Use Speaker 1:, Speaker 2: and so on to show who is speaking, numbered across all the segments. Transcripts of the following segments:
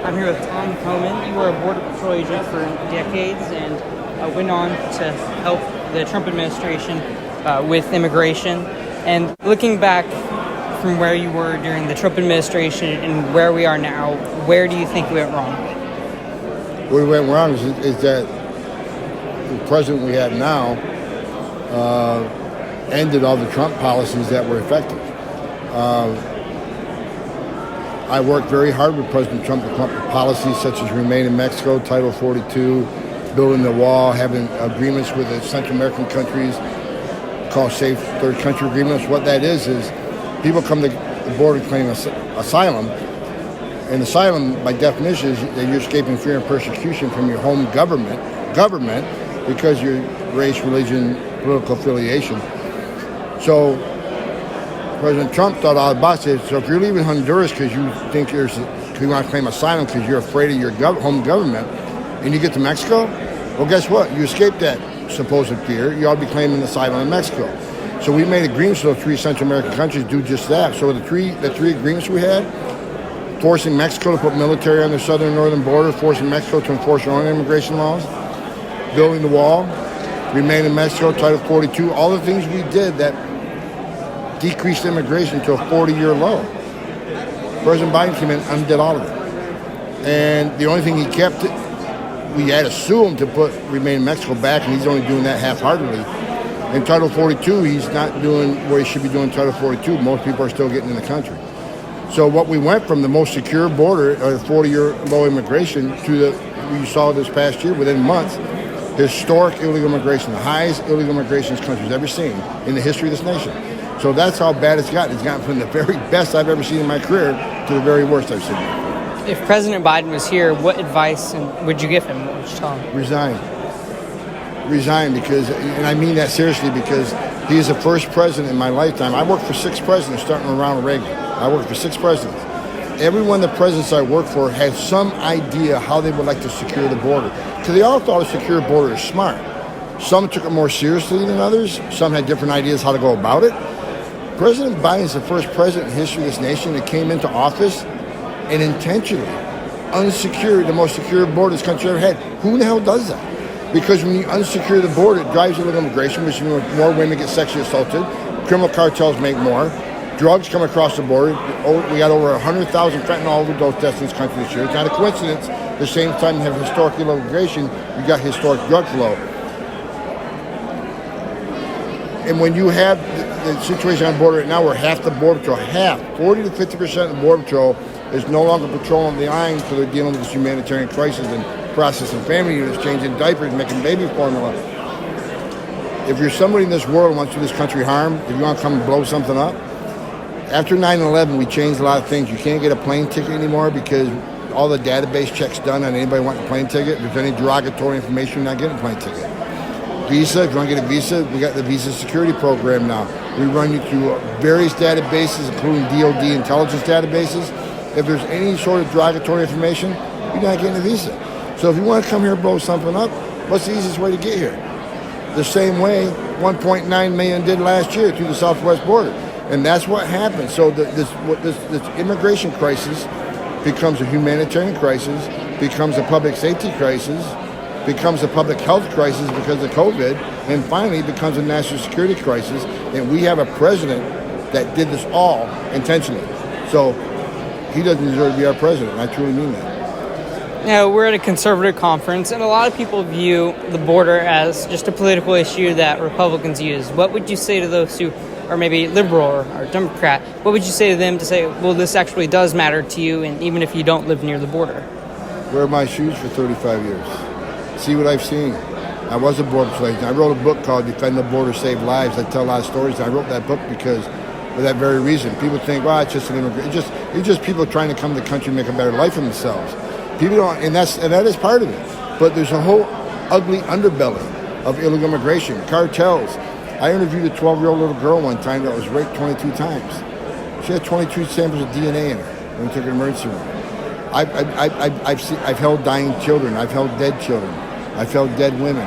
Speaker 1: I'm here with Tom Homan. You were a Border Patrol agent for decades and went on to help the Trump administration with immigration. And looking back from where you were during the Trump administration and where we are now, where do you think we went wrong?
Speaker 2: Where we went wrong is that the president we have now ended all the Trump policies that were effective. I worked very hard with President Trump to come up with policies such as Remain in Mexico, Title 42, building the wall, having agreements with the Central American countries called Safe Third Country Agreements. What that is people come to the border claiming asylum. And asylum, by definition, is that you're escaping fear and persecution from your home government because of your race, religion, political affiliation. So President Trump thought all about it. So if you're leaving Honduras because you think you want to claim asylum because you're afraid of your home government, and you get to Mexico, well, guess what? You escape that supposed fear. You ought to be claiming asylum in Mexico. So we made agreements with those three Central American countries to do just that. So the three agreements we had, forcing Mexico to put military on their southern and northern border, forcing Mexico to enforce their own immigration laws, building the wall, Remain in Mexico, Title 42, all the things we did that decreased immigration to a 40-year low. President Biden came in and undid all of it. And the only thing he kept, we had to sue him to put Remain in Mexico back, and he's only doing that half-heartedly. In Title 42, he's not doing what he should be doing in Title 42. Most people are still getting in the country. So what we went from the most secure border, or 40-year low immigration, to you saw this past year, within months, historic illegal immigration, the highest illegal immigration this country's ever seen in the history of this nation. So that's how bad it's gotten. It's gotten from the very best I've ever seen in my career to the very worst I've seen.
Speaker 1: If President Biden was here, what advice would you give him? What would you tell him?
Speaker 2: Resign, because, and I mean that seriously, because he is the first president in my lifetime. I worked for 6 presidents starting with Ronald Reagan. I worked for 6 presidents. Every one of the presidents I worked for had some idea how they would like to secure the border. Because they all thought a secure border is smart. Some took it more seriously than others. Some had different ideas how to go about it. President Biden is the first president in the history of this nation that came into office and intentionally unsecured the most secure border this country ever had. Who the hell does that? Because when you unsecure the border, it drives illegal immigration, which means more women get sexually assaulted, criminal cartels make more, drugs come across the border. We got over 100,000 fentanyl overdose deaths in this country this year. It's not a coincidence. At the same time you have historic illegal immigration, you got historic drug flow. And when you have the situation on the border right now where half the Border Patrol, 40 to 50% of the Border Patrol is no longer patrolling the line because they're dealing with this humanitarian crisis and processing family units, changing diapers, making baby formula. If you're somebody in this world who wants to do this country harm, if you want to come and blow something up, after 9/11, we changed a lot of things. You can't get a plane ticket anymore because all the database checks done on anybody wanting a plane ticket. If there's any derogatory information, you're not getting a plane ticket. Visa, if you want to get a visa, we got the visa security program now. We run you through various databases, including DOD intelligence databases. If there's any sort of derogatory information, you're not getting a visa. So if you want to come here and blow something up, what's the easiest way to get here? The same way 1.9 million did last year through the southwest border. And that's what happened. So this immigration crisis becomes a humanitarian crisis, becomes a public safety crisis, becomes a public health crisis because of COVID, and finally becomes a national security crisis. And we have a president that did this all intentionally. So he doesn't deserve to be our president. I truly mean that.
Speaker 1: Now, we're at a conservative conference, and a lot of people view the border as just a political issue that Republicans use. What would you say to those who are maybe liberal or Democrat? What would you say to them to say, well, this actually does matter to you, and even if you don't live near the border?
Speaker 2: Wear my shoes for 35 years. See what I've seen. I was a border patrol agent. I wrote a book called Defend the Border, Save Lives. I tell a lot of stories. And I wrote that book because for that very reason. People think, well, it's just an immigrant. It's just people trying to come to the country and make a better life for themselves. People don't, and that is part of it. But there's a whole ugly underbelly of illegal immigration, cartels. I interviewed a 12-year-old little girl one time that was raped 22 times. She had 22 samples of DNA in her when we took her to the emergency room. I've held dying children. I've held dead children. I've held dead women.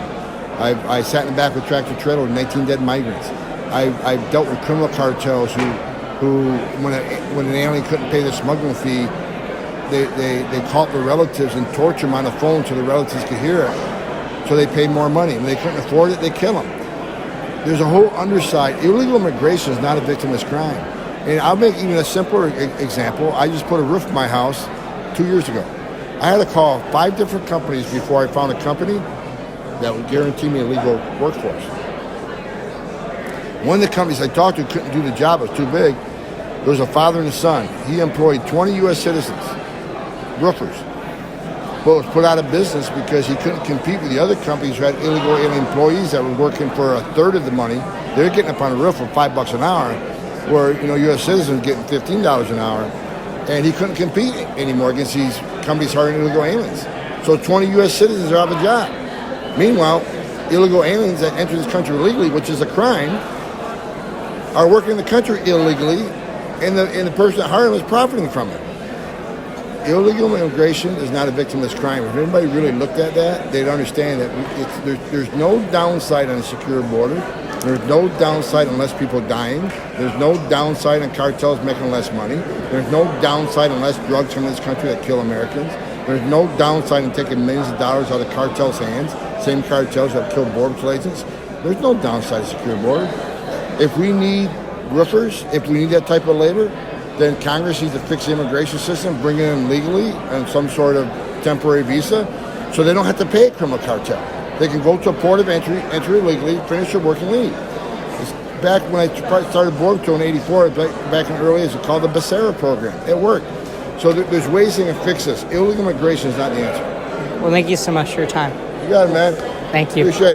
Speaker 2: I sat in the back of a tractor trailer with 19 dead migrants. I've dealt with criminal cartels who when an alien couldn't pay the smuggling fee, they call up their relatives and torture them on the phone so the relatives could hear it. So they paid more money. When they couldn't afford it, they kill them. There's a whole underside. Illegal immigration is not a victimless crime. And I'll make even a simpler example. I just put a roof in my house 2 years ago. I had to call 5 different companies before I found a company that would guarantee me a legal workforce. One of the companies I talked to couldn't do the job. It was too big. There was a father and a son. He employed 20 U.S. citizens, roofers. But was put out of business because he couldn't compete with the other companies who had illegal alien employees that were working for a third of the money. They're getting up on a roof for $5 an hour, where U.S. citizens getting $15 an hour, and he couldn't compete anymore against these companies hiring illegal aliens. So 20 U.S. citizens are out of a job. Meanwhile, illegal aliens that enter this country illegally, which is a crime, are working in the country illegally, and the person that hired them is profiting from it. Illegal immigration is not a victimless crime. If anybody really looked at that, they'd understand that there's no downside on a secure border. There's no downside on less people dying. There's no downside on cartels making less money. There's no downside on less drugs from this country that kill Americans. There's no downside in taking millions of dollars out of cartels' hands, same cartels that kill border patrol agents. There's no downside to secure border. If we need roofers, if we need that type of labor, then Congress needs to fix the immigration system, bring it in legally on some sort of temporary visa, so they don't have to pay a criminal cartel. They can go to a port of entry, enter illegally, finish their work, and leave. It's back when I started Border Patrol in '84, back in the early days, it's called the Becerra program. It worked. So there's ways they can fix this. Illegal immigration is not the answer.
Speaker 1: Well, thank you so much for your time.
Speaker 2: You got it, man.
Speaker 1: Thank you.
Speaker 2: Appreciate it.